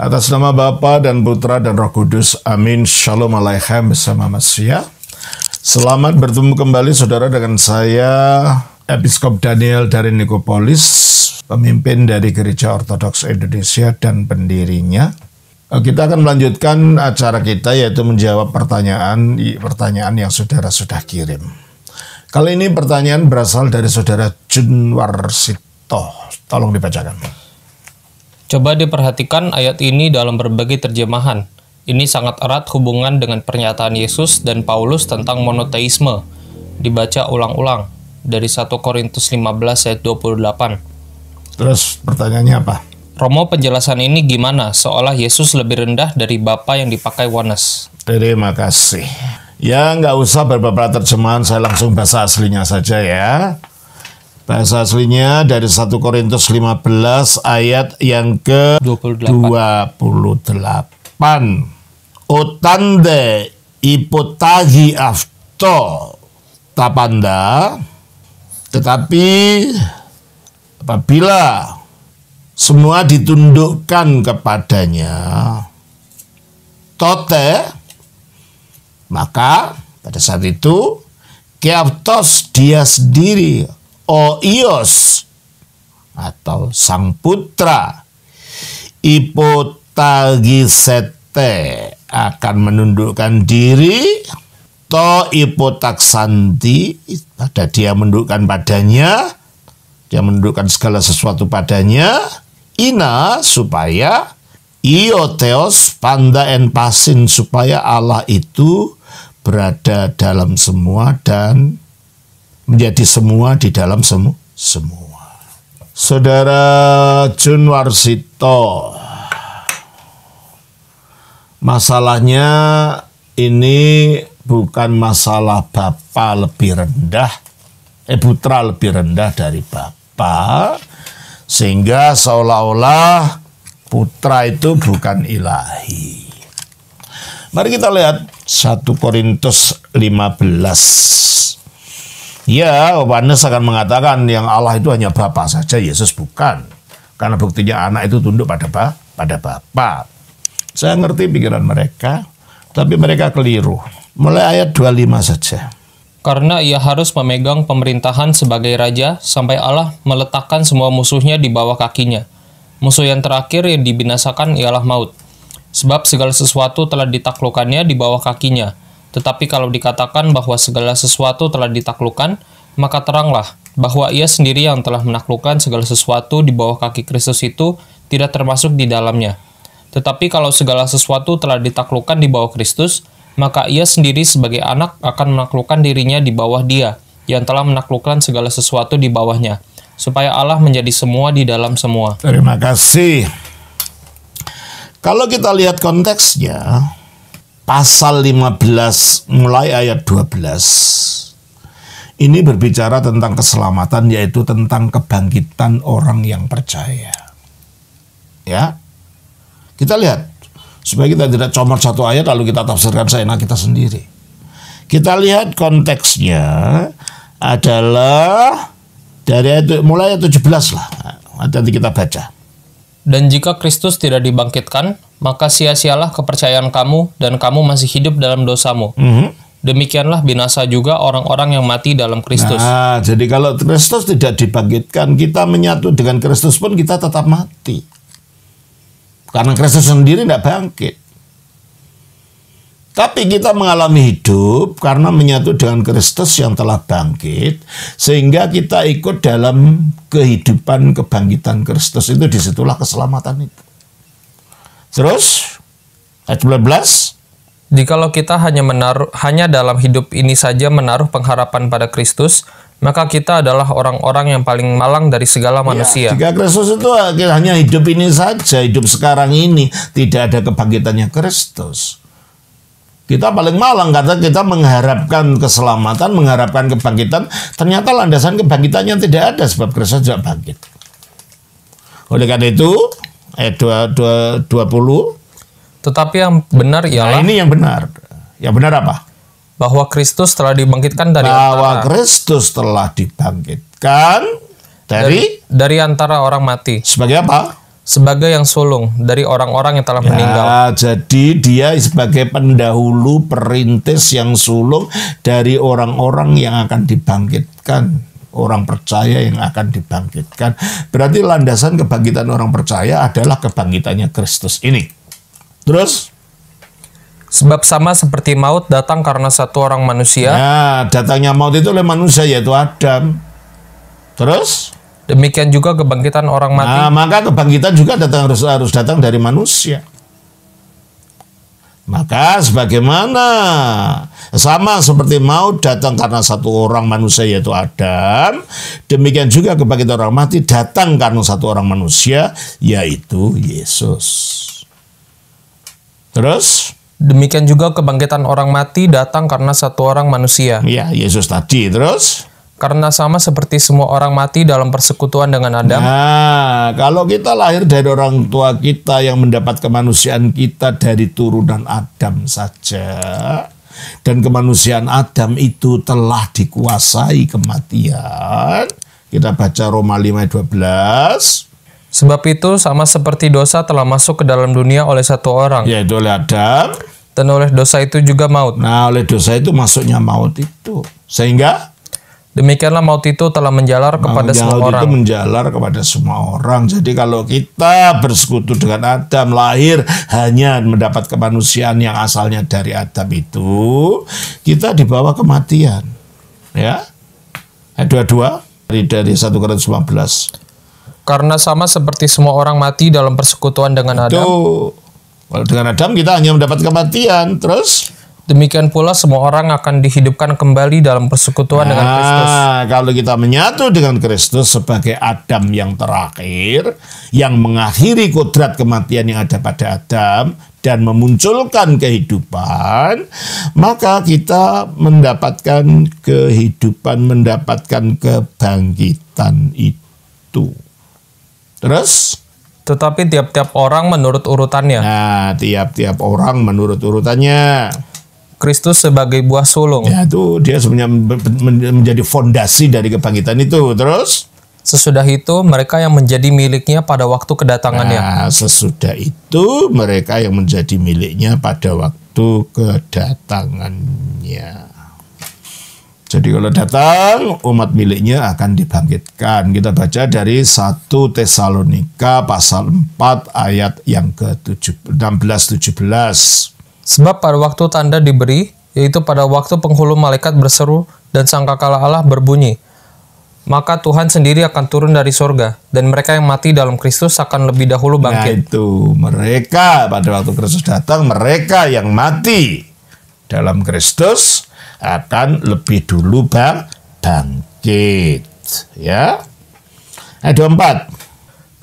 Atas nama Bapa dan Putra dan Roh Kudus, amin. Shalom Aleichem bersama Masia. Selamat bertemu kembali saudara dengan saya, Episkop Daniel dari Nikopolis, pemimpin dari Gereja Ortodoks Indonesia dan pendirinya. Kita akan melanjutkan acara kita, yaitu menjawab pertanyaan yang saudara sudah kirim. Kali ini pertanyaan berasal dari saudara Junwarsito. Tolong dibacakan. Coba diperhatikan ayat ini dalam berbagai terjemahan. Ini sangat erat hubungan dengan pernyataan Yesus dan Paulus tentang monoteisme. Dibaca ulang-ulang dari 1 Korintus 15 ayat 28. Terus pertanyaannya apa? Romo, penjelasan ini gimana? Seolah Yesus lebih rendah dari Bapa yang dipakai Wanes. Terima kasih. Ya, nggak usah beberapa terjemahan, saya langsung bahasa aslinya saja ya. Bahasa aslinya dari 1 Korintus 15 ayat yang ke-28. Otande ipotagi afto tapanda, tetapi apabila semua ditundukkan kepadanya, tote, maka pada saat itu keaptos dia sendiri, Oios atau sang putra, ipotagisete akan menundukkan diri, to ipotaksanti pada dia menundukkan padanya, dia menundukkan segala sesuatu padanya, ina supaya ioteos panda en pasin supaya Allah itu berada dalam semua dan menjadi semua di dalam semua. Saudara Junwarsito, masalahnya ini bukan masalah Bapa lebih rendah, putra lebih rendah dari Bapa, sehingga seolah-olah putra itu bukan ilahi. Mari kita lihat 1 Korintus 15. Ya, Wanes akan mengatakan yang Allah itu hanya Bapa saja, Yesus bukan. Karena buktinya anak itu tunduk pada Bapa. Saya ngerti pikiran mereka, tapi mereka keliru. Mulai ayat 25 saja. Karena ia harus memegang pemerintahan sebagai raja sampai Allah meletakkan semua musuhnya di bawah kakinya. Musuh yang terakhir yang dibinasakan ialah maut. Sebab segala sesuatu telah ditaklukkannya di bawah kakinya. Tetapi kalau dikatakan bahwa segala sesuatu telah ditaklukkan, maka teranglah bahwa ia sendiri yang telah menaklukkan segala sesuatu di bawah kaki Kristus itu tidak termasuk di dalamnya. Tetapi kalau segala sesuatu telah ditaklukkan di bawah Kristus, maka ia sendiri sebagai anak akan menaklukkan dirinya di bawah dia, yang telah menaklukkan segala sesuatu di bawahnya, supaya Allah menjadi semua di dalam semua. Terima kasih. Kalau kita lihat konteksnya, pasal 15 mulai ayat 12 ini berbicara tentang keselamatan, yaitu tentang kebangkitan orang yang percaya. Ya, kita lihat supaya kita tidak comot satu ayat lalu kita tafsirkan seenak kita sendiri. Kita lihat konteksnya adalah dari mulai ayat 17 lah. Nanti kita baca. Dan jika Kristus tidak dibangkitkan, maka sia-sialah kepercayaan kamu dan kamu masih hidup dalam dosamu. Demikianlah binasa juga orang-orang yang mati dalam Kristus. Nah, jadi kalau Kristus tidak dibangkitkan, kita menyatu dengan Kristus pun kita tetap mati. Karena Kristus sendiri tidak bangkit. Tapi kita mengalami hidup karena menyatu dengan Kristus yang telah bangkit, sehingga kita ikut dalam kehidupan kebangkitan Kristus. Itu disitulah keselamatan itu. Terus ayat 12. Jikalau kita hanya dalam hidup ini saja menaruh pengharapan pada Kristus, maka kita adalah orang-orang yang paling malang dari segala manusia. Jika Kristus itu hanya hidup ini saja, hidup sekarang ini, tidak ada kebangkitannya Kristus, kita paling malang karena kita mengharapkan keselamatan, mengharapkan kebangkitan. Ternyata landasan kebangkitannya tidak ada sebab Kristus tidak bangkit. Oleh karena itu, ayat 20. Tetapi yang benar ialah... Nah, ini yang benar. Yang benar apa? Bahwa Kristus telah dibangkitkan dari Kristus telah dibangkitkan dari antara orang mati. Sebagai apa? sebagai yang sulung dari orang-orang yang telah meninggal. Jadi dia sebagai pendahulu perintis yang sulung dari orang-orang yang akan dibangkitkan. Orang percaya yang akan dibangkitkan. Berarti landasan kebangkitan orang percaya adalah kebangkitannya Kristus ini. Terus? Sebab sama seperti maut datang karena satu orang manusia. Ya, datangnya maut itu oleh manusia, yaitu Adam. Terus? Demikian juga kebangkitan orang mati. Nah, maka kebangkitan juga harus datang dari manusia. Maka sebagaimana sama seperti maut datang karena satu orang manusia yaitu Adam, demikian juga kebangkitan orang mati datang karena satu orang manusia yaitu Yesus. Terus? Demikian juga kebangkitan orang mati datang karena satu orang manusia. Ya, Yesus tadi. Terus? Karena sama seperti semua orang mati dalam persekutuan dengan Adam. Nah, kalau kita lahir dari orang tua kita yang mendapat kemanusiaan kita dari turunan Adam saja, dan kemanusiaan Adam itu telah dikuasai kematian. Kita baca Roma 5 ayat 12. Sebab itu sama seperti dosa telah masuk ke dalam dunia oleh satu orang, Yaitu oleh Adam. dan oleh dosa itu juga maut. Nah, oleh dosa itu masuknya maut itu. Sehingga Demikianlah maut itu telah menjalar kepada semua maut orang. itu menjalar kepada semua orang. Jadi kalau kita bersekutu dengan Adam, lahir hanya mendapat kemanusiaan yang asalnya dari Adam itu, kita dibawa kematian. Ya. Ayat 22 dari 1 Korintus 15. Karena sama seperti semua orang mati dalam persekutuan dengan Adam, Kalau dengan Adam kita hanya mendapat kematian. Terus? demikian pula semua orang akan dihidupkan kembali dalam persekutuan dengan Kristus. Kalau kita menyatu dengan Kristus sebagai Adam yang terakhir, yang mengakhiri kodrat kematian yang ada pada Adam dan memunculkan kehidupan, maka kita mendapatkan kehidupan, mendapatkan kebangkitan itu. Terus? Tetapi tiap-tiap orang menurut urutannya. Nah, tiap-tiap orang menurut urutannya. Kristus sebagai buah sulung. Ya, itu dia sebenarnya menjadi fondasi dari kebangkitan itu. Terus? Sesudah itu mereka yang menjadi miliknya pada waktu kedatangannya. Nah, sesudah itu mereka yang menjadi miliknya pada waktu kedatangannya. Jadi kalau datang, umat miliknya akan dibangkitkan. Kita baca dari 1 Tesalonika pasal 4 ayat yang ke-16-17. Sebab pada waktu tanda diberi, yaitu pada waktu penghulu malaikat berseru dan sangkakala Allah berbunyi, maka Tuhan sendiri akan turun dari sorga, dan mereka yang mati dalam Kristus akan lebih dahulu bangkit. Nah itu, mereka pada waktu Kristus datang, mereka yang mati dalam Kristus akan lebih dulu bangkit. Ya. Ayat 24.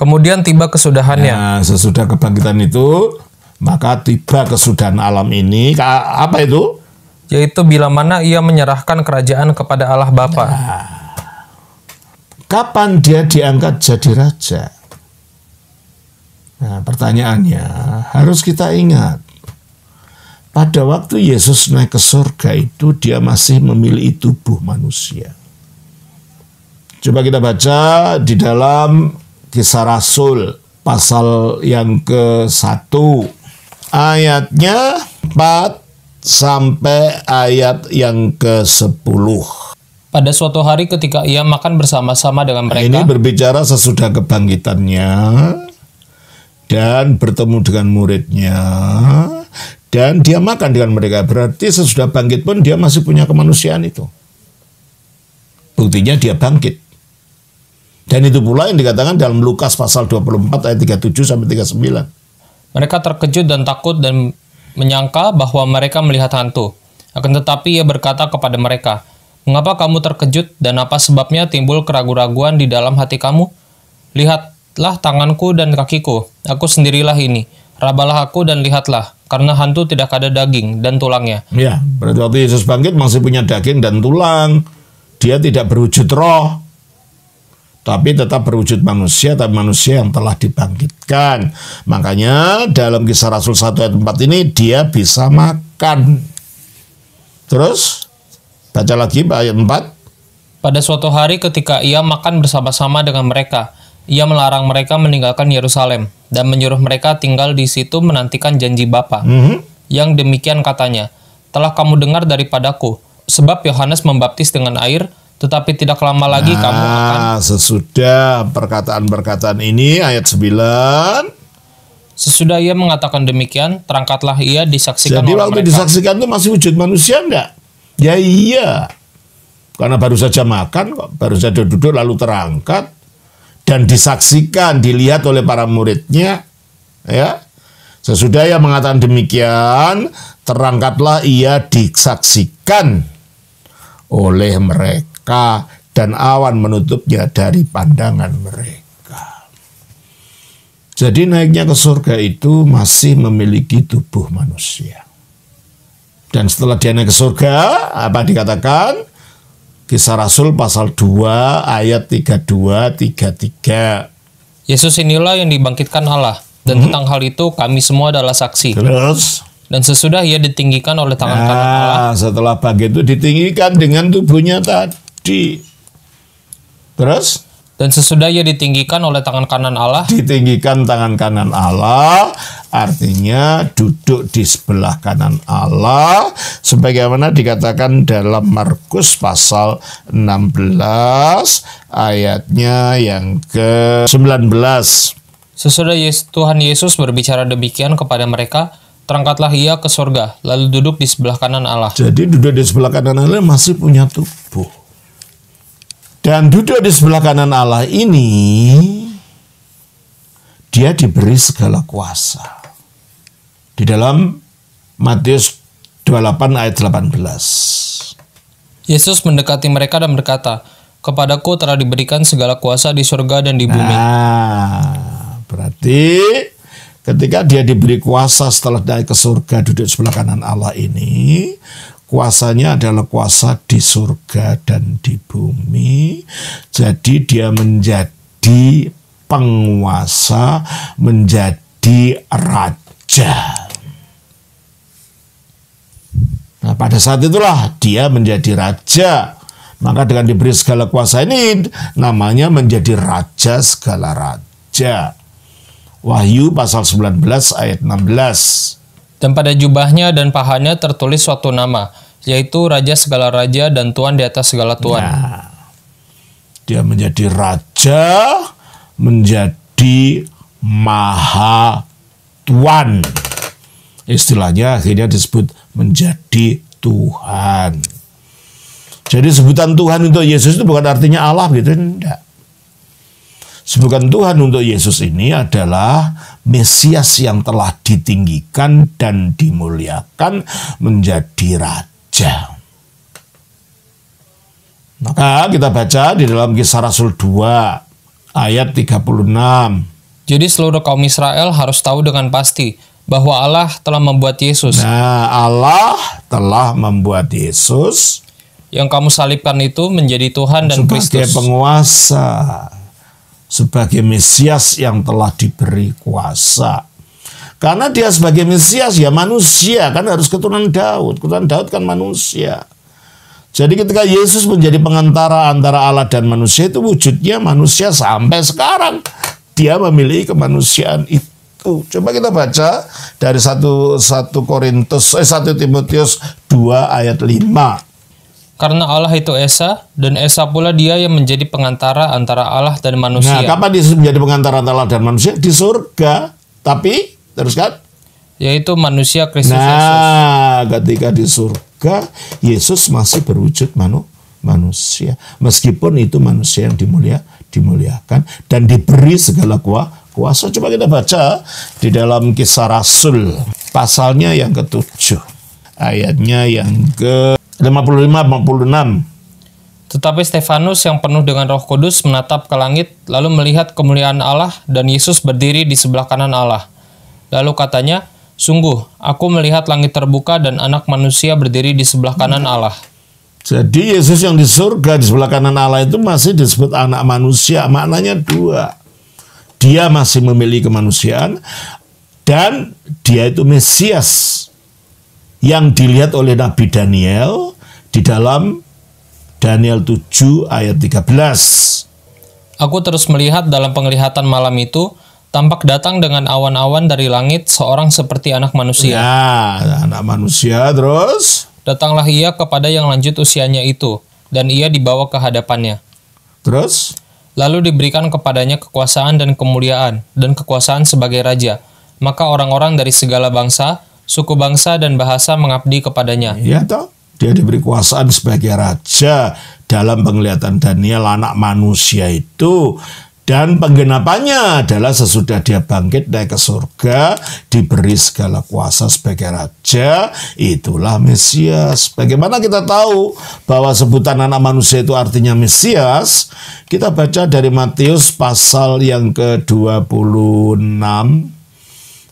Kemudian tiba kesudahannya. Nah, sesudah kebangkitan itu, maka tiba kesudahan alam ini. Apa itu? Yaitu bila mana ia menyerahkan kerajaan kepada Allah Bapa. Kapan dia diangkat jadi raja? Nah, pertanyaannya harus kita ingat. Pada waktu Yesus naik ke surga itu, dia masih memiliki tubuh manusia. Coba kita baca di dalam Kisah Rasul pasal yang ke-1. Ayatnya 4 sampai ayat yang ke-10. Pada suatu hari ketika ia makan bersama-sama dengan mereka. Ini berbicara sesudah kebangkitannya dan bertemu dengan muridnya dan dia makan dengan mereka. Berarti sesudah bangkit pun dia masih punya kemanusiaan itu. Buktinya dia bangkit. Dan itu pula yang dikatakan dalam Lukas pasal 24 ayat 37 sampai 39. Mereka terkejut dan takut dan menyangka bahwa mereka melihat hantu. Akan tetapi ia berkata kepada mereka, "Mengapa kamu terkejut dan apa sebabnya timbul keraguan-raguan di dalam hati kamu? Lihatlah tanganku dan kakiku, aku sendirilah ini. Rabalah aku dan lihatlah, karena hantu tidak ada daging dan tulangnya." Ya, berarti waktu Yesus bangkit masih punya daging dan tulang. Dia tidak berwujud roh, tapi tetap berwujud manusia, tapi manusia yang telah dibangkitkan. Makanya dalam Kisah Rasul 1 ayat 4 ini dia bisa makan. Terus baca lagi ayat 4. Pada suatu hari ketika ia makan bersama-sama dengan mereka, Ia melarang mereka meninggalkan Yerusalem dan menyuruh mereka tinggal di situ menantikan janji Bapa. Yang demikian katanya, telah kamu dengar daripadaku, sebab Yohanes membaptis dengan air, tetapi tidak lama lagi kamu akan... Sesudah perkataan-perkataan ini, ayat 9. Sesudah ia mengatakan demikian, terangkatlah ia disaksikan Jadi oleh waktu mereka. disaksikan itu masih wujud manusia enggak? Ya iya. Karena baru saja makan kok, baru saja duduk lalu terangkat dan disaksikan, dilihat oleh para muridnya, ya. Sesudah ia mengatakan demikian, terangkatlah ia disaksikan oleh mereka dan awan menutupnya dari pandangan mereka. Jadi naiknya ke surga itu masih memiliki tubuh manusia. Dan setelah dia naik ke surga, apa dikatakan? Kisah Rasul pasal 2 ayat 32-33. Yesus inilah yang dibangkitkan Allah, dan tentang hal itu kami semua adalah saksi. Terus? Dan sesudah ia ditinggikan oleh tangan kanan Allah. Setelah bangkit itu ditinggikan dengan tubuhnya tadi. Terus? Dan sesudah ia ditinggikan oleh tangan kanan Allah. Ditinggikan tangan kanan Allah, artinya duduk di sebelah kanan Allah, sebagaimana dikatakan dalam Markus pasal 16 ayatnya yang ke-19. Sesudah Tuhan Yesus berbicara demikian kepada mereka, terangkatlah ia ke surga, lalu duduk di sebelah kanan Allah. Jadi duduk di sebelah kanan Allah masih punya tubuh. Dan duduk di sebelah kanan Allah ini, dia diberi segala kuasa. Di dalam Matius 28 ayat 18. Yesus mendekati mereka dan berkata, kepadaku telah diberikan segala kuasa di surga dan di bumi. Nah, berarti ketika dia diberi kuasa setelah naik ke surga, duduk di sebelah kanan Allah ini, kuasanya adalah kuasa di surga dan di bumi. Jadi dia menjadi penguasa, menjadi raja. Nah, pada saat itulah dia menjadi raja. Maka dengan diberi segala kuasa ini, namanya menjadi raja segala raja. Wahyu pasal 19 ayat 16. Dan pada jubahnya dan pahanya tertulis suatu nama, yaitu Raja segala raja dan Tuhan di atas segala Tuhan. Nah, dia menjadi raja, menjadi maha Tuhan. Istilahnya akhirnya disebut menjadi Tuhan. Jadi sebutan Tuhan untuk Yesus itu bukan artinya Allah gitu, enggak. Sebutan Tuhan untuk Yesus ini adalah Mesias yang telah ditinggikan dan dimuliakan menjadi raja. Maka kita baca di dalam Kisah Rasul 2 ayat 36. Jadi seluruh kaum Israel harus tahu dengan pasti bahwa Allah telah membuat Yesus. Nah, Allah telah membuat Yesus yang kamu salibkan itu menjadi Tuhan dan sebagai Kristus. penguasa, sebagai Mesias yang telah diberi kuasa. Karena dia sebagai Mesias ya manusia, kan harus keturunan Daud. Keturunan Daud kan manusia. Jadi ketika Yesus menjadi pengantara antara Allah dan manusia, itu wujudnya manusia sampai sekarang. Dia memiliki kemanusiaan itu. Coba kita baca dari 1 Timotius 2 ayat 5. Karena Allah itu Esa, dan Esa pula dia yang menjadi pengantara antara Allah dan manusia. Nah, kapan Yesus menjadi pengantara antara Allah dan manusia? Di surga. Tapi, teruskan. Yaitu manusia Kristus Yesus. Nah, ketika di surga, Yesus masih berwujud manusia. Meskipun itu manusia yang dimuliakan dan diberi segala kuasa. Coba kita baca di dalam Kisah Rasul. Pasalnya yang ke-7. Ayatnya yang ke 55-56. Tetapi Stefanus yang penuh dengan Roh Kudus menatap ke langit, lalu melihat kemuliaan Allah dan Yesus berdiri di sebelah kanan Allah. Lalu katanya, sungguh, aku melihat langit terbuka dan anak manusia berdiri di sebelah kanan Allah. Jadi Yesus yang di surga di sebelah kanan Allah itu masih disebut anak manusia. Maknanya dua. Dia masih memiliki kemanusiaan dan dia itu Mesias yang dilihat oleh Nabi Daniel di dalam Daniel 7 ayat 13. Aku terus melihat dalam penglihatan malam itu, tampak datang dengan awan-awan dari langit seorang seperti anak manusia. Ya, anak manusia terus. Datanglah ia kepada yang lanjut usianya itu, dan ia dibawa ke hadapannya. Terus? Lalu diberikan kepadanya kekuasaan dan kemuliaan, dan kekuasaan sebagai raja. Maka orang-orang dari segala bangsa, suku bangsa, dan bahasa mengabdi kepadanya. Ya toh, dia diberi kekuasaan sebagai raja dalam penglihatan Daniel anak manusia itu. Dan penggenapannya adalah sesudah dia bangkit naik ke surga, diberi segala kuasa sebagai raja, itulah Mesias. Bagaimana kita tahu bahwa sebutan anak manusia itu artinya Mesias? Kita baca dari Matius pasal yang ke-26,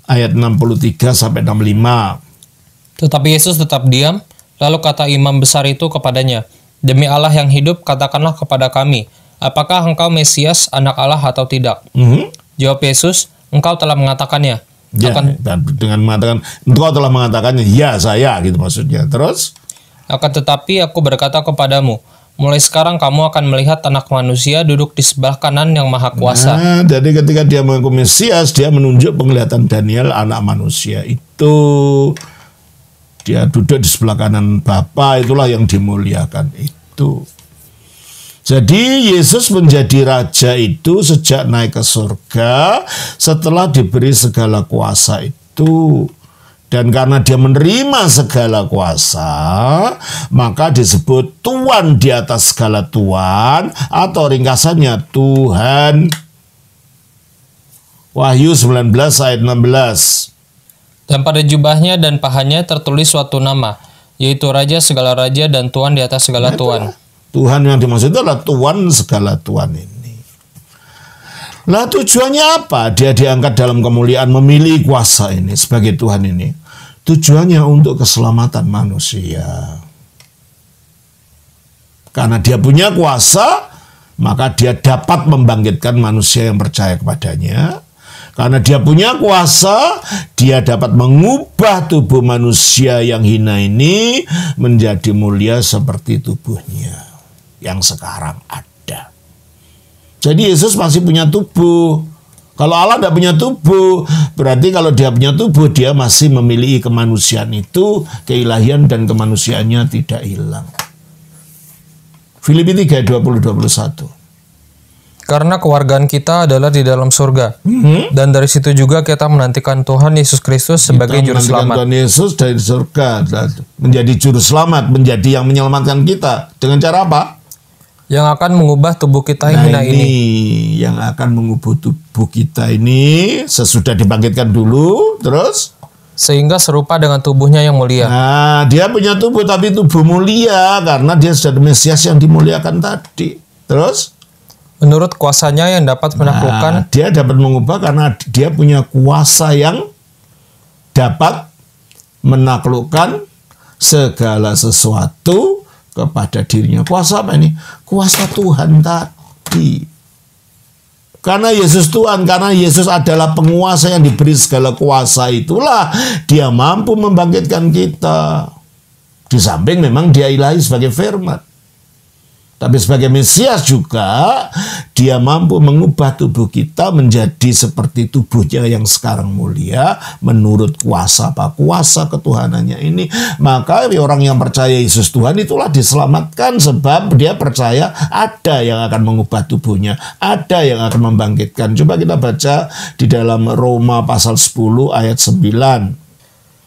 ayat 63 sampai 65. Tetapi Yesus tetap diam, lalu kata imam besar itu kepadanya, "Demi Allah yang hidup, katakanlah kepada kami, apakah engkau Mesias, anak Allah atau tidak?" Jawab Yesus, "Engkau telah mengatakannya." Ya, dan dengan mengatakan, engkau telah mengatakannya, ya saya, gitu maksudnya. Terus? Akan tetapi aku berkata kepadamu, mulai sekarang kamu akan melihat anak manusia duduk di sebelah kanan yang maha kuasa. Nah, jadi ketika dia mengaku Mesias, dia menunjuk penglihatan Daniel, anak manusia itu. Dia duduk di sebelah kanan Bapa, itulah yang dimuliakan itu. Jadi Yesus menjadi raja itu sejak naik ke surga setelah diberi segala kuasa itu. Dan karena dia menerima segala kuasa, maka disebut Tuhan di atas segala Tuhan, atau ringkasannya Tuhan. Wahyu 19 ayat 16. Dan pada jubahnya dan pahanya tertulis suatu nama, yaitu Raja segala raja dan Tuhan di atas segala Tuhan. Tuhan yang dimaksud itu adalah Tuhan segala Tuhan ini. Lah tujuannya apa? Dia diangkat dalam kemuliaan memilih kuasa ini sebagai Tuhan ini. Tujuannya untuk keselamatan manusia. Karena dia punya kuasa, maka dia dapat membangkitkan manusia yang percaya kepadanya. Karena dia punya kuasa, dia dapat mengubah tubuh manusia yang hina ini menjadi mulia seperti tubuhnya yang sekarang ada. Jadi Yesus masih punya tubuh. Kalau Allah tidak punya tubuh, berarti kalau dia punya tubuh, dia masih memiliki kemanusiaan itu, keilahian dan kemanusiaannya tidak hilang. Filipi 3, 20-21. Karena kewargaan kita adalah di dalam surga. Dan dari situ juga kita menantikan Tuhan Yesus Kristus sebagai juru selamat. Tuhan Yesus dari surga menjadi juru selamat, menjadi yang menyelamatkan kita. Dengan cara apa? Yang akan mengubah tubuh kita yang hina ini. Yang akan mengubah tubuh kita ini sesudah dibangkitkan dulu, terus? Sehingga serupa dengan tubuhnya yang mulia. Nah, dia punya tubuh tapi tubuh mulia karena dia sudah Mesias yang dimuliakan tadi. Terus? Menurut kuasanya yang dapat menaklukkan. Dia dapat mengubah karena dia punya kuasa yang dapat menaklukkan segala sesuatu kepada dirinya. Kuasa apa ini? Kuasa Tuhan tadi. Karena Yesus Tuhan, karena Yesus adalah penguasa yang diberi segala kuasa, itulah dia mampu membangkitkan kita. Di samping memang dia ilahi sebagai firman. Tapi sebagai Mesias juga, dia mampu mengubah tubuh kita menjadi seperti tubuhnya yang sekarang mulia, menurut kuasa apa? Kuasa ketuhanannya ini. Maka orang yang percaya Yesus Tuhan itulah diselamatkan, sebab dia percaya ada yang akan mengubah tubuhnya, ada yang akan membangkitkan. Coba kita baca di dalam Roma pasal 10 ayat 9.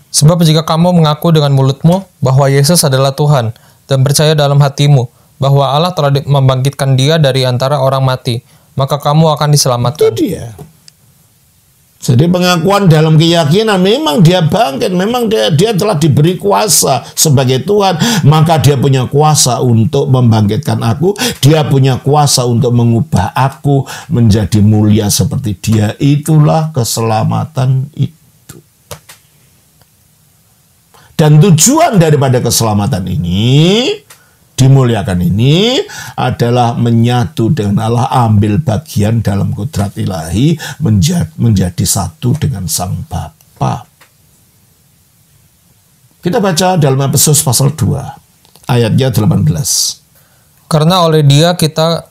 Sebab jika kamu mengaku dengan mulutmu bahwa Yesus adalah Tuhan, dan percaya dalam hatimu bahwa Allah telah membangkitkan dia dari antara orang mati, maka kamu akan diselamatkan. Itu dia. Jadi pengakuan dalam keyakinan, memang dia bangkit, memang dia telah diberi kuasa sebagai Tuhan, maka dia punya kuasa untuk membangkitkan aku, dia punya kuasa untuk mengubah aku menjadi mulia seperti dia. Itulah keselamatan itu. Dan tujuan daripada keselamatan ini, dimuliakan ini adalah menyatu dengan Allah, ambil bagian dalam kudrat ilahi, menjadi satu dengan Sang Bapa. Kita baca dalam Efesus pasal 2 ayatnya 18. Karena oleh dia kita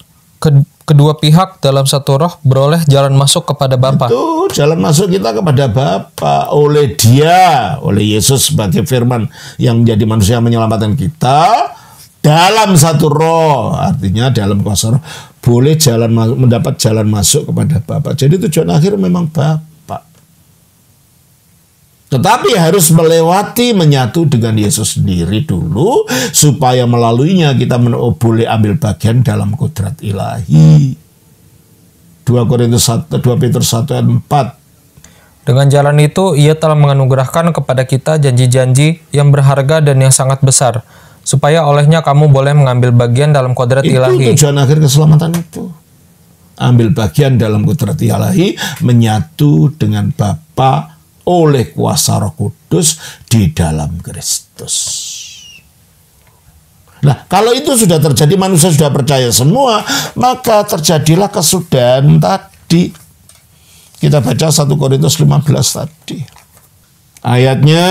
kedua pihak dalam satu roh beroleh jalan masuk kepada Bapa. Itu jalan masuk kita kepada Bapa oleh Dia, oleh Yesus sebagai firman yang menjadi manusia yang menyelamatkan kita dalam satu roh. Artinya dalam kuasa roh boleh mendapat jalan masuk kepada Bapa. Jadi tujuan akhir memang Bapa. Tetapi harus melewati menyatu dengan Yesus sendiri dulu supaya melaluinya kita boleh ambil bagian dalam kodrat ilahi. 2 Petrus 1 ayat 4. Dengan jalan itu ia telah menganugerahkan kepada kita janji-janji yang berharga dan yang sangat besar, supaya olehnya kamu boleh mengambil bagian dalam kodrat ilahi. Itu tujuan akhir keselamatan itu. Ambil bagian dalam kodrat ilahi, menyatu dengan Bapa oleh kuasa Roh Kudus di dalam Kristus. Nah, kalau itu sudah terjadi, manusia sudah percaya semua, maka terjadilah kesudahan tadi. Kita baca 1 Korintus 15 tadi. Ayatnya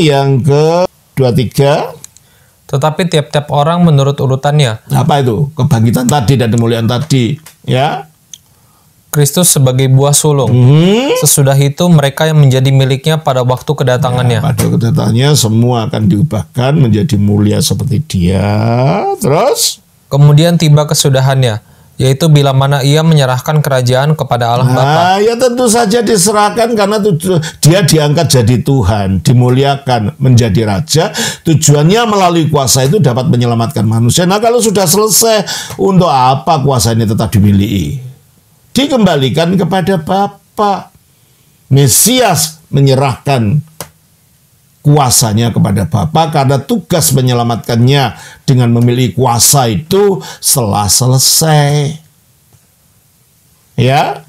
yang ke-23. Tetapi tiap-tiap orang menurut urutannya. Apa itu? Kebangkitan tadi dan kemuliaan tadi. Ya. Kristus sebagai buah sulung. Sesudah itu mereka yang menjadi miliknya pada waktu kedatangannya. Ya, pada kedatangannya semua akan diubahkan menjadi mulia seperti Dia. Terus? Kemudian tiba kesudahannya, yaitu bila mana ia menyerahkan kerajaan kepada Allah Bapa. Ya tentu saja diserahkan karena Dia diangkat jadi Tuhan, dimuliakan menjadi Raja. Tujuannya melalui kuasa itu dapat menyelamatkan manusia. Nah, kalau sudah selesai, untuk apa kuasa ini tetap dimiliki? Dikembalikan kepada Bapa. Mesias menyerahkan kuasanya kepada Bapa karena tugas menyelamatkannya dengan memiliki kuasa itu setelah selesai. Ya.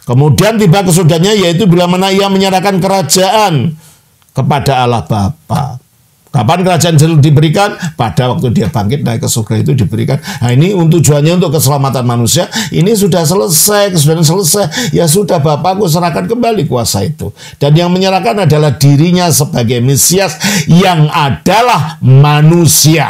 Kemudian tiba kesudahannya, yaitu bila mana ia menyerahkan kerajaan kepada Allah Bapa. Kapan kerajaan diberikan? Pada waktu Dia bangkit naik ke surga itu diberikan. Nah, ini tujuannya untuk keselamatan manusia. Ini sudah selesai, kesudahan selesai. Ya sudah, Bapakku serahkan kembali kuasa itu. Dan yang menyerahkan adalah dirinya sebagai Mesias yang adalah manusia.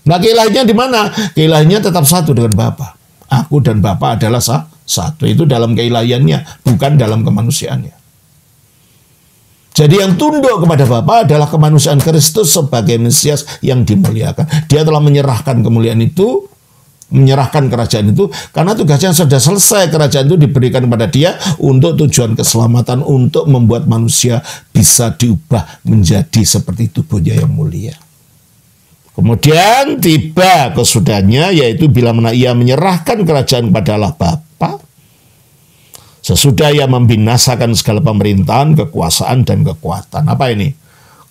Nah, keilahiannya di mana? Keilahiannya tetap satu dengan Bapa. Aku dan Bapa adalah satu. Itu dalam keilahiannya, bukan dalam kemanusiaannya. Jadi yang tunduk kepada Bapa adalah kemanusiaan Kristus sebagai Mesias yang dimuliakan. Dia telah menyerahkan kemuliaan itu, menyerahkan kerajaan itu, karena tugasnya sudah selesai. Kerajaan itu diberikan kepada Dia untuk tujuan keselamatan, untuk membuat manusia bisa diubah menjadi seperti tubuhnya yang mulia. Kemudian tiba kesudahannya, yaitu bila mana ia menyerahkan kerajaan kepada Allah Bapa, sesudah ia membinasakan segala pemerintahan, kekuasaan, dan kekuatan. Apa ini?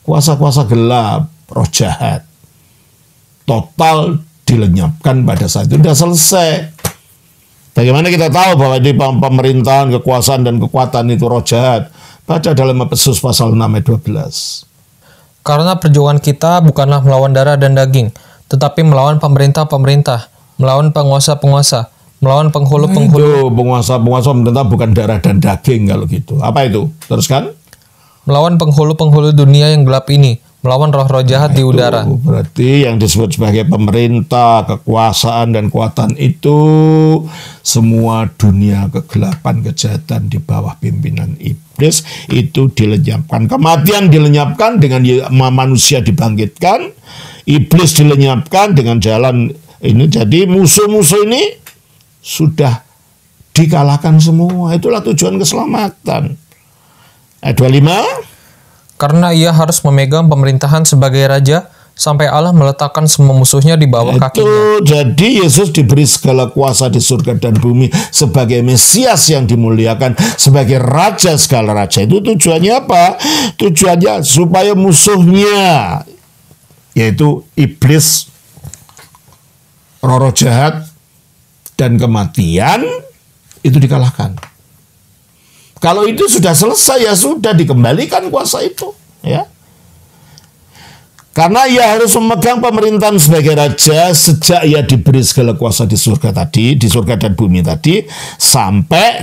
Kuasa-kuasa gelap, roh jahat. Total dilenyapkan pada saat itu. Sudah selesai. Bagaimana kita tahu bahwa di pemerintahan, kekuasaan, dan kekuatan itu roh jahat? Baca dalam Efesus pasal 6 ayat 12. Karena perjuangan kita bukanlah melawan darah dan daging, tetapi melawan pemerintah-pemerintah, melawan penguasa-penguasa, melawan penghulu-penghulu. Itu penguasa-penguasa pemerintah bukan darah dan daging kalau gitu. Apa itu? Teruskan. Melawan penghulu-penghulu dunia yang gelap ini, melawan roh-roh jahat di udara. Berarti yang disebut sebagai pemerintah, kekuasaan, dan kekuatan itu semua dunia kegelapan, kejahatan di bawah pimpinan iblis itu dilenyapkan. Kematian dilenyapkan dengan manusia dibangkitkan. Iblis dilenyapkan dengan jalan ini. Jadi musuh-musuh ini sudah dikalahkan semua. Itulah tujuan keselamatan. Ayat 25. Karena ia harus memegang pemerintahan sebagai raja sampai Allah meletakkan semua musuhnya di bawah kakinya. Jadi Yesus diberi segala kuasa di surga dan bumi sebagai Mesias yang dimuliakan, sebagai raja segala raja. Itu tujuannya apa? Tujuannya supaya musuhnya, yaitu iblis, roh-roh jahat, dan kematian itu dikalahkan. Kalau itu sudah selesai, ya sudah dikembalikan kuasa itu, ya. Karena ia harus memegang pemerintahan sebagai raja sejak ia diberi segala kuasa di surga tadi, di surga dan bumi tadi, sampai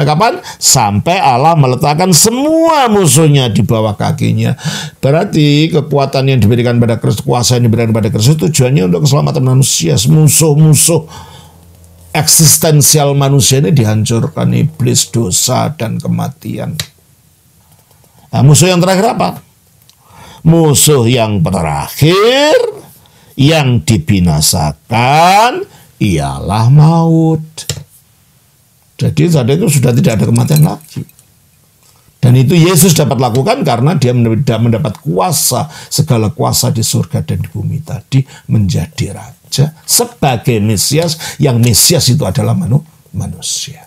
kapan? Sampai Allah meletakkan semua musuhnya di bawah kakinya. Berarti kekuatan yang diberikan pada Kristus, kuasa yang diberikan pada Kristus tujuannya untuk keselamatan manusia. Musuh-musuh eksistensial manusia ini dihancurkan, iblis, dosa, dan kematian. Nah, musuh yang terakhir apa? Musuh yang terakhir yang dibinasakan ialah maut. Jadi saat itu sudah tidak ada kematian lagi. Dan itu Yesus dapat lakukan karena dia mendapat kuasa, segala kuasa di surga dan di bumi tadi, menjadi raja sebagai Mesias, yang Mesias itu adalah manusia.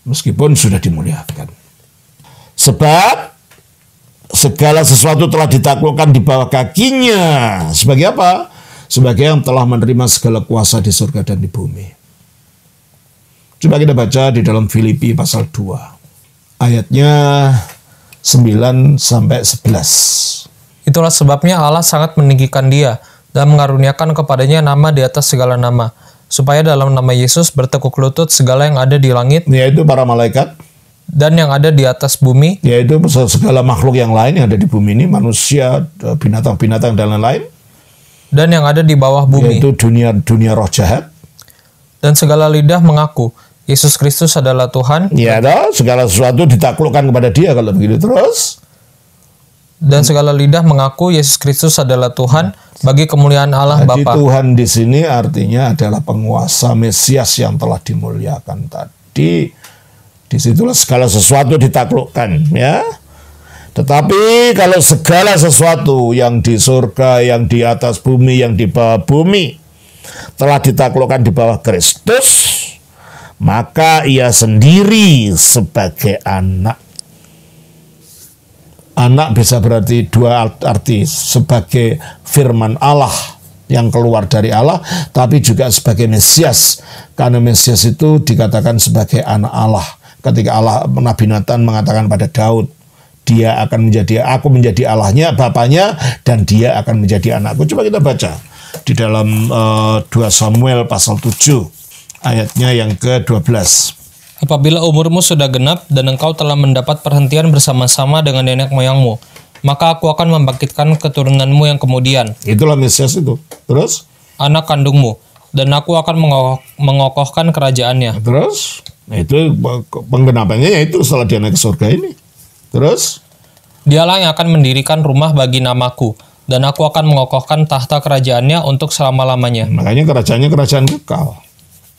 Meskipun sudah dimuliakan. Sebab segala sesuatu telah ditaklukkan di bawah kakinya. Sebagai apa? Sebagai yang telah menerima segala kuasa di surga dan di bumi. Coba kita baca di dalam Filipi pasal 2. Ayatnya 9-11. Itulah sebabnya Allah sangat meninggikan dia dan mengaruniakan kepadanya nama di atas segala nama, supaya dalam nama Yesus bertekuk lutut segala yang ada di langit, yaitu para malaikat, dan yang ada di atas bumi, yaitu segala makhluk yang lain yang ada di bumi ini, manusia, binatang-binatang dan lain-lain, dan yang ada di bawah bumi, yaitu dunia roh jahat, dan segala lidah mengaku Yesus Kristus adalah Tuhan. Ya, segala sesuatu ditaklukkan kepada dia kalau begitu terus. Dan segala lidah mengaku Yesus Kristus adalah Tuhan bagi kemuliaan Allah Bapa. Tuhan di sini artinya adalah penguasa Mesias yang telah dimuliakan tadi. Disitulah segala sesuatu ditaklukkan, ya. Tetapi kalau segala sesuatu yang di surga, yang di atas bumi, yang di bawah bumi telah ditaklukkan di bawah Kristus, maka ia sendiri sebagai anak. Anak bisa berarti dua arti, sebagai firman Allah yang keluar dari Allah, tapi juga sebagai Mesias. Karena Mesias itu dikatakan sebagai anak Allah. Ketika Allah, Nabi Nathan mengatakan pada Daud, dia akan aku menjadi Allahnya, Bapaknya, dan dia akan menjadi anakku. Coba kita baca di dalam 2 Samuel pasal 7, ayatnya yang ke-12. Apabila umurmu sudah genap dan engkau telah mendapat perhentian bersama-sama dengan nenek moyangmu, maka aku akan membangkitkan keturunanmu yang kemudian. Itulah Mesias itu. Terus? Anak kandungmu, dan aku akan mengokohkan kerajaannya. Terus? Nah, itu penggenapannya yaitu setelah dia naik ke surga ini. Terus? Dialah yang akan mendirikan rumah bagi namaku, dan aku akan mengokohkan tahta kerajaannya untuk selama-lamanya. Makanya kerajaannya kerajaan kekal.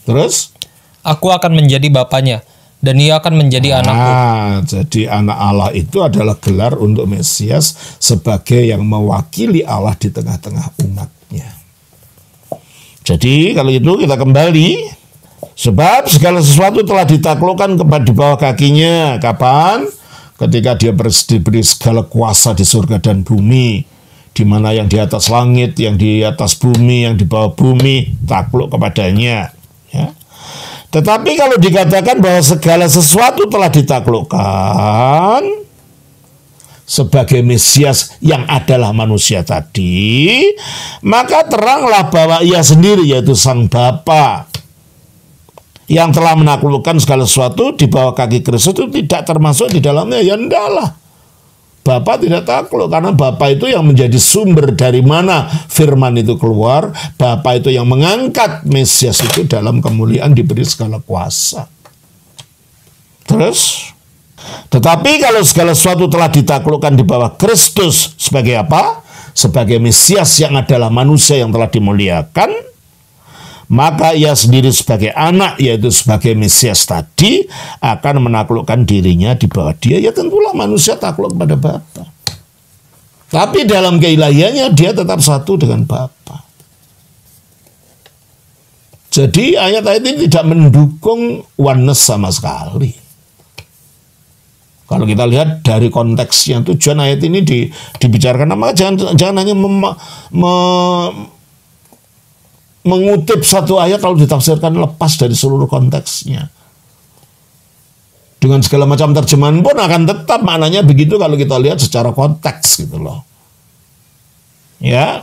Terus? Aku akan menjadi bapaknya, dan ia akan menjadi anakku. Jadi anak Allah itu adalah gelar untuk Mesias sebagai yang mewakili Allah di tengah-tengah umatnya. Jadi kalau itu kita kembali. Sebab segala sesuatu telah ditaklukkan di bawah kakinya. Kapan? Ketika dia diberi segala kuasa di surga dan bumi. Di mana yang di atas langit, yang di atas bumi, yang di bawah bumi, takluk kepadanya. Ya. Tetapi kalau dikatakan bahwa segala sesuatu telah ditaklukkan sebagai Mesias yang adalah manusia tadi, maka teranglah bahwa ia sendiri, yaitu Sang Bapa, yang telah menaklukkan segala sesuatu di bawah kaki Kristus, itu tidak termasuk di dalamnya. Ya enggaklah. Bapa tidak takluk, karena Bapa itu yang menjadi sumber dari mana firman itu keluar. Bapa itu yang mengangkat Mesias itu dalam kemuliaan, diberi segala kuasa. Terus, tetapi kalau segala sesuatu telah ditaklukkan di bawah Kristus, sebagai apa? Sebagai Mesias yang adalah manusia yang telah dimuliakan, maka ia sendiri sebagai anak, yaitu sebagai Mesias tadi, akan menaklukkan dirinya di bawah dia. Ya tentulah manusia takluk kepada Bapa. Tapi dalam keilahiannya dia tetap satu dengan Bapa. Jadi ayat-ayat ini tidak mendukung oneness sama sekali. Kalau kita lihat dari konteksnya, tujuan ayat ini dibicarakan, maka jangan hanya mengutip satu ayat lalu ditafsirkan lepas dari seluruh konteksnya. Dengan segala macam terjemahan pun akan tetap maknanya begitu kalau kita lihat secara konteks gitu loh. Ya.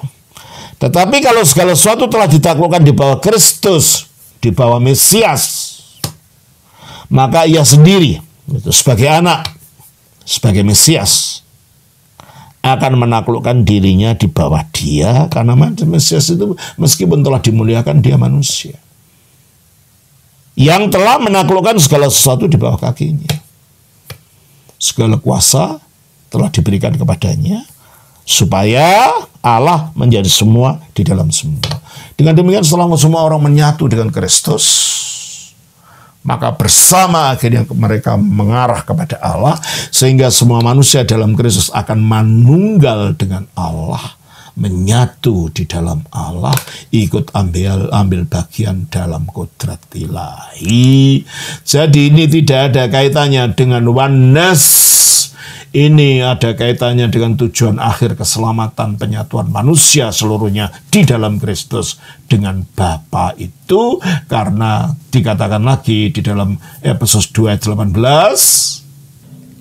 Tetapi kalau segala sesuatu telah ditaklukkan di bawah Kristus, di bawah Mesias, maka ia sendiri sebagai anak, sebagai Mesias, akan menaklukkan dirinya di bawah dia, karena Mesias itu meskipun telah dimuliakan, dia manusia yang telah menaklukkan segala sesuatu di bawah kakinya. Segala kuasa telah diberikan kepadanya, supaya Allah menjadi semua di dalam semua. Dengan demikian setelah semua orang menyatu dengan Kristus, maka bersama akhirnya mereka mengarah kepada Allah, sehingga semua manusia dalam Kristus akan manunggal dengan Allah, menyatu di dalam Allah, ikut ambil bagian dalam kodrat ilahi. Jadi ini tidak ada kaitannya dengan oneness. Ini ada kaitannya dengan tujuan akhir keselamatan penyatuan manusia seluruhnya di dalam Kristus dengan Bapa itu, karena dikatakan lagi di dalam Efesus 2 ayat 18.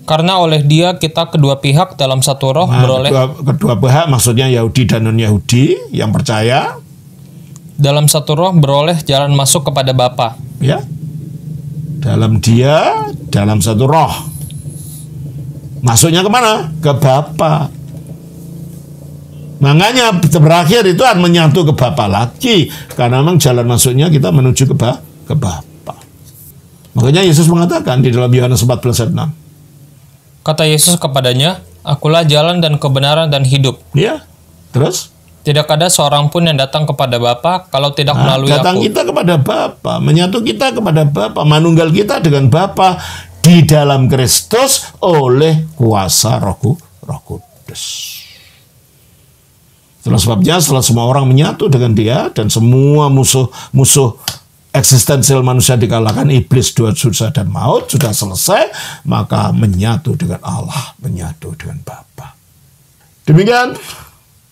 Karena oleh dia kita kedua pihak dalam satu roh beroleh. Kedua pihak maksudnya Yahudi dan non-Yahudi yang percaya. Dalam satu roh beroleh jalan masuk kepada Bapa. Ya. Dalam dia, dalam satu roh. Masuknya kemana? Ke Bapa. Makanya berakhir itu akan menyatu ke Bapa lagi. Karena memang jalan masuknya kita menuju ke Bapa. Makanya Yesus mengatakan di dalam Yohanes 14 ayat 6. Kata Yesus kepadanya, Akulah jalan dan kebenaran dan hidup. Ya, terus? Tidak ada seorang pun yang datang kepada Bapa kalau tidak melalui datang aku. Kita kepada Bapa, menyatu kita kepada Bapa, manunggal kita dengan Bapa di dalam Kristus oleh kuasa Roh Kudus. Itulah sebabnya setelah semua orang menyatu dengan dia dan semua musuh eksistensial manusia dikalahkan, iblis, dosa dan maut sudah selesai, maka menyatu dengan Allah, menyatu dengan Bapa. Demikian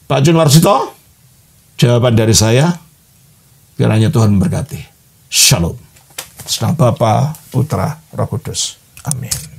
Pak Jun Warsito, jawaban dari saya. Kiranya Tuhan memberkati. Shalom. Nama Bapa, Putra, Roh Kudus. Amin.